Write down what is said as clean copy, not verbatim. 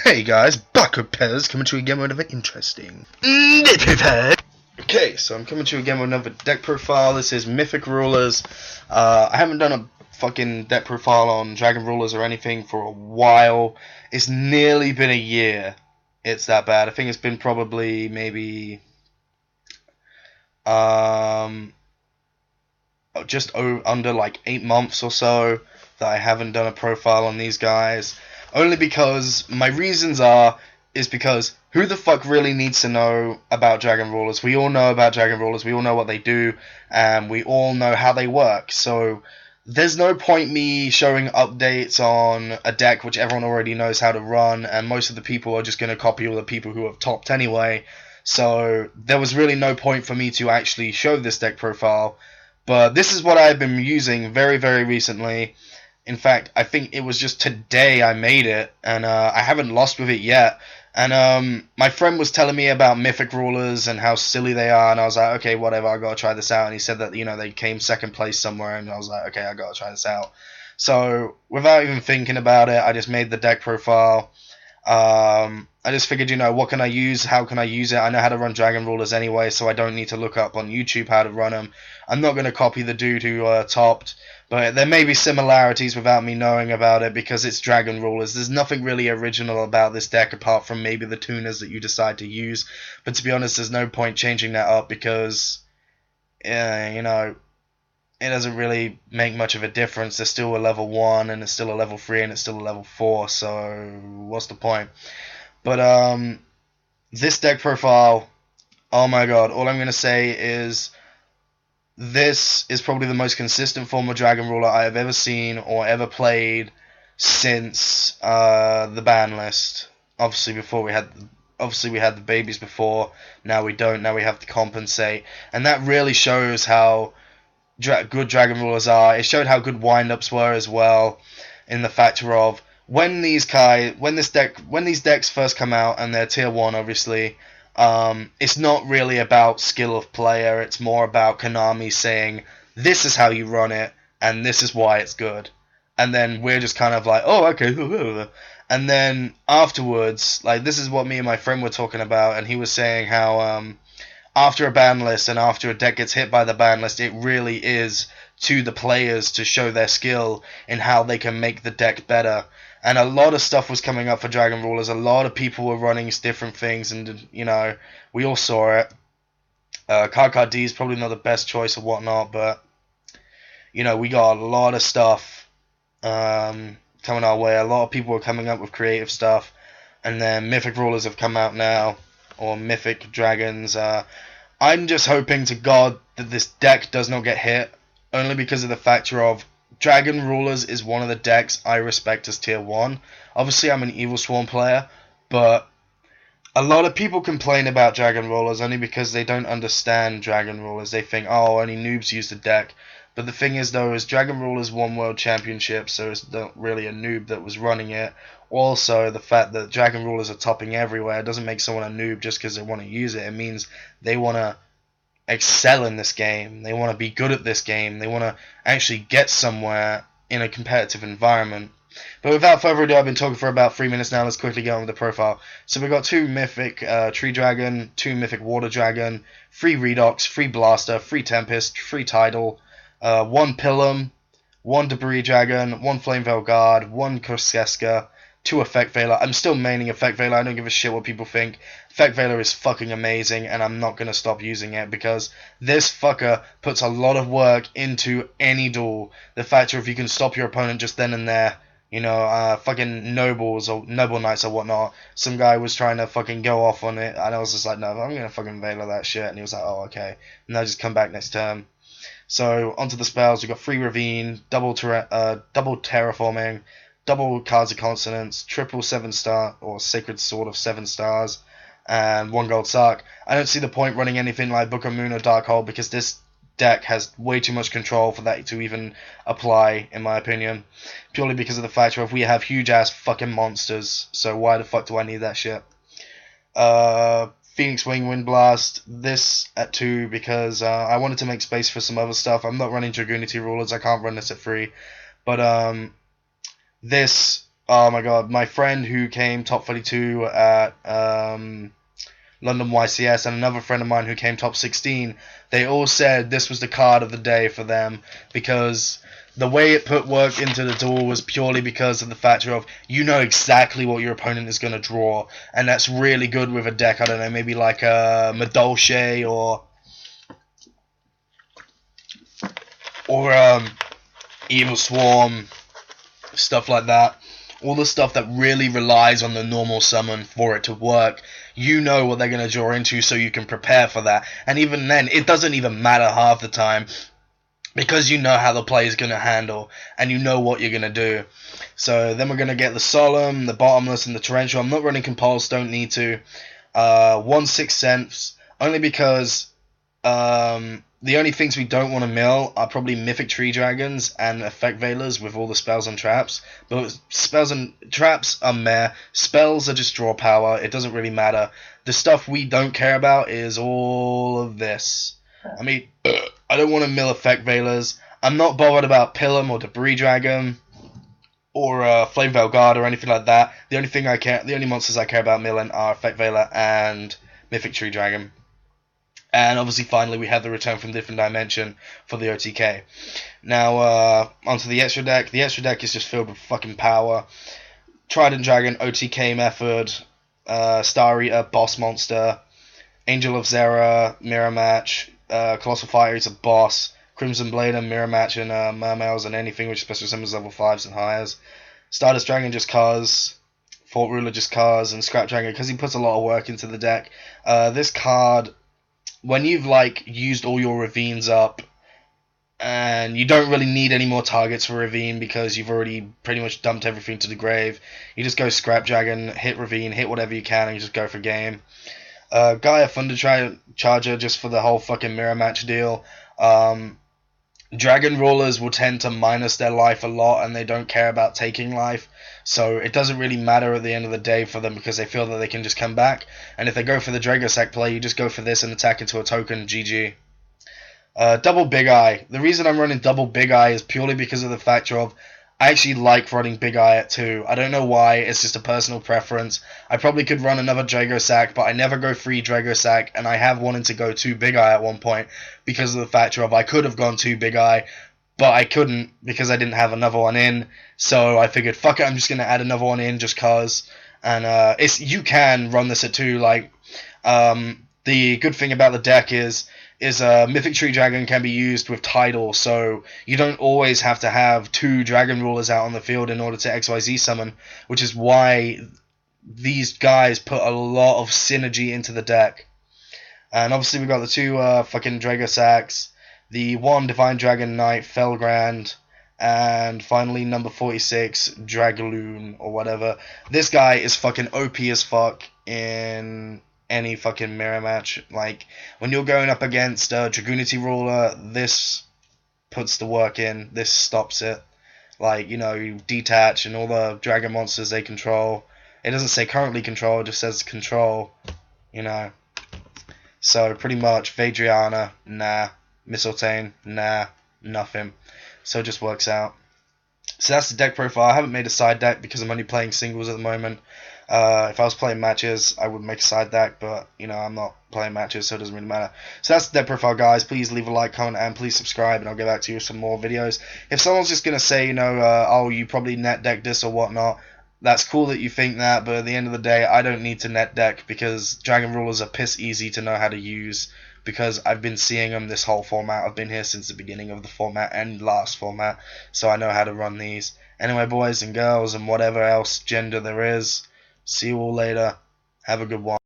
Hey guys, Bucket Pez coming to you again with another interesting. Okay, so I'm coming to you again with another deck profile. This is Mythic Rulers. I haven't done a fucking deck profile on Dragon Rulers or anything for a while. It's nearly been a year. It's that bad. I think it's been probably maybe just under like 8 months or so that I haven't done a profile on these guys. Only because my reasons is because who the fuck really needs to know about Dragon Rulers? We all know about Dragon Rulers, we all know what they do, and we all know how they work. So there's no point me showing updates on a deck which everyone already knows how to run, and most of the people are just going to copy all the people who have topped anyway. So there was really no point for me to actually show this deck profile. But this is what I've been using very, very recently. In fact, I think it was just today I made it, and I haven't lost with it yet. And my friend was telling me about Mythic Rulers and how silly they are, and I was like, okay, whatever, I gotta try this out. And he said that, you know, they came second place somewhere, and I was like, okay, I gotta try this out. So without even thinking about it, I just made the deck profile. I just figured, you know, what can I use? How can I use it? I know how to run Dragon Rulers anyway, so I don't need to look up on YouTube how to run them. I'm not going to copy the dude who topped, but there may be similarities without me knowing about it because it's Dragon Rulers. There's nothing really original about this deck apart from maybe the tuners that you decide to use. But to be honest, there's no point changing that up because, you know, it doesn't really make much of a difference. There's still a level 1 and it's still a level 3 and it's still a level 4, so what's the point? But this deck profile, oh my god, all I'm going to say is this is probably the most consistent form of Dragon Ruler I have ever seen or ever played since the ban list. Obviously we had the babies before, now we don't, now we have to compensate, and that really shows how good Dragon Rulers are. It showed how good windups were as well, in the factor of when these decks first come out and they're tier 1, obviously, it's not really about skill of player. It's more about Konami saying this is how you run it and this is why it's good, and then we're just kind of like, oh, okay. And then afterwards, like, this is what me and my friend were talking about, and he was saying how after a ban list and after a deck gets hit by the ban list, it really is to the players to show their skill in how they can make the deck better. And a lot of stuff was coming up for Dragon Rulers. A lot of people were running different things, and, you know, we all saw it. Card D is probably not the best choice or whatnot, but, you know, we got a lot of stuff coming our way. A lot of people were coming up with creative stuff, and then Mythic Rulers have come out now, or Mythic Dragons. I'm just hoping to God that this deck does not get hit, only because of the factor of Dragon Rulers is one of the decks I respect as tier 1. Obviously, I'm an Evil Swarm player, but a lot of people complain about Dragon Rulers only because they don't understand Dragon Rulers. They think, oh, only noobs use the deck. But the thing is, though, is Dragon Rulers won World Championships, so it's not really a noob that was running it. Also, the fact that Dragon Rulers are topping everywhere doesn't make someone a noob just because they want to use it. It means they want to excel in this game. They want to be good at this game. They want to actually get somewhere in a competitive environment. But without further ado, I've been talking for about 3 minutes now. Let's quickly get on with the profile. So we've got 2 Mythic Tree Dragon, 2 Mythic Water Dragon, 3 Redox, 3 Blaster, 3 Tempest, 3 Tidal, 1 Pilum, 1 Debris Dragon, 1 Flameveil Guard, 1 Kurseska, 2 Effect Veiler. I'm still maining Effect Veiler. I don't give a shit what people think. Effect Veiler is fucking amazing, and I'm not going to stop using it because this fucker puts a lot of work into any duel. The factor if you can stop your opponent just then and there, you know, fucking Nobles or Noble Knights or whatnot. Some guy was trying to fucking go off on it, and I was just like, no, I'm going to fucking Veiler that shit. And he was like, oh, okay. And I just come back next turn. So, onto the spells. We've got Free Ravine, double Terraforming, double Cards of Consonance, triple 7-star, or Sacred Sword of 7 stars, and 1 gold Sark. I don't see the point running anything like Book of Moon or Dark Hole because this deck has way too much control for that to even apply, in my opinion. Purely because of the factor of we have huge ass fucking monsters, so why the fuck do I need that shit? Phoenix Wing Wind Blast, this at 2 because I wanted to make space for some other stuff. I'm not running Dragoonity Rulers, I can't run this at 3. But this oh my god, my friend who came top 32 at London YCS, and another friend of mine who came top 16, they all said this was the card of the day for them, because the way it put work into the duel was purely because of the factor of you know exactly what your opponent is going to draw, and that's really good with a deck, I don't know, maybe like a Madolche or Evil Swarm, stuff like that. All the stuff that really relies on the normal summon for it to work. You know what they're going to draw into, so you can prepare for that. And even then, it doesn't even matter half the time, because you know how the play is going to handle, and you know what you're going to do. So then we're going to get the Solemn, the Bottomless, and the Torrential. I'm not running Compulse, don't need to. 1/6 cents, only because the only things we don't want to mill are probably Mythic Tree Dragons and Effect Veilers with all the spells and traps. But spells and traps are meh. Spells are just draw power. It doesn't really matter. The stuff we don't care about is all of this. I mean, I don't want to mill Effect Veilers. I'm not bothered about Pilum or Debris Dragon or Flame Veil Guard or anything like that. The only monsters I care about milling are Effect Veiler and Mythic Tree Dragon. And obviously, finally, we have the Return from Different Dimension for the OTK. Now, onto the extra deck. The extra deck is just filled with fucking power. Trident Dragon, OTK Method, Star Eater, Boss Monster, Angel of Zera, Mirror Match, Colossal Fire is a boss, Crimson Blade and Mirror Match, and Mermails, and anything which special summons level 5s and higher. Stardust Dragon just cause, Fort Ruler just cause, and Scrap Dragon because he puts a lot of work into the deck. This card, when you've used all your Ravines up, and you don't really need any more targets for Ravine because you've already pretty much dumped everything to the grave, you just go Scrap Dragon, hit Ravine, hit whatever you can, and you just go for game. Gaia Thunder Charger just for the whole fucking mirror match deal. Dragon Rulers will tend to minus their life a lot, and they don't care about taking life, so it doesn't really matter at the end of the day for them because they feel that they can just come back. And if they go for the Dragosack play, you just go for this and attack into a token, GG. Double Big Eye. The reason I'm running Double Big Eye is purely because of the factor of I actually like running Big Eye at 2. I don't know why, it's just a personal preference. I probably could run another Dragosack, but I never go free Dragosack, and I have wanted to go 2 Big Eye at one point because of the factor of I could have gone 2 Big Eye, but I couldn't because I didn't have another one in. So I figured, fuck it, I'm just going to add another one in just cause. And you can run this at 2. The good thing about the deck is Mythic Tree Dragon can be used with Tidal, so you don't always have to have 2 Dragon Rulers out on the field in order to XYZ summon, which is why these guys put a lot of synergy into the deck. And obviously we got the 2 fucking Dragosacks, the 1 Divine Dragon Knight, Felgrand, and finally number 46, Dragaloon, or whatever. This guy is fucking OP as fuck in any fucking mirror match. When you're going up against Dragoonity Ruler, this puts the work in, this stops it. You detach and all the dragon monsters they control. It doesn't say currently control, it just says control, So pretty much Vadriana, nah. Mistletoe, nah. Nothing. So it just works out. So that's the deck profile. I haven't made a side deck because I'm only playing singles at the moment. If I was playing matches, I would make a side deck, but I'm not playing matches, so it doesn't really matter. So that's the deck profile, guys. Please leave a like, comment, and please subscribe, and I'll get back to you with some more videos. If someone's just gonna say, oh, you probably net deck this or whatnot, that's cool that you think that, but at the end of the day, I don't need to net deck because Dragon Rulers are piss easy to know how to use. Because I've been seeing them this whole format. I've been here since the beginning of the format and last format, so I know how to run these. Anyway, boys and girls and whatever else gender there is, see you all later. Have a good one.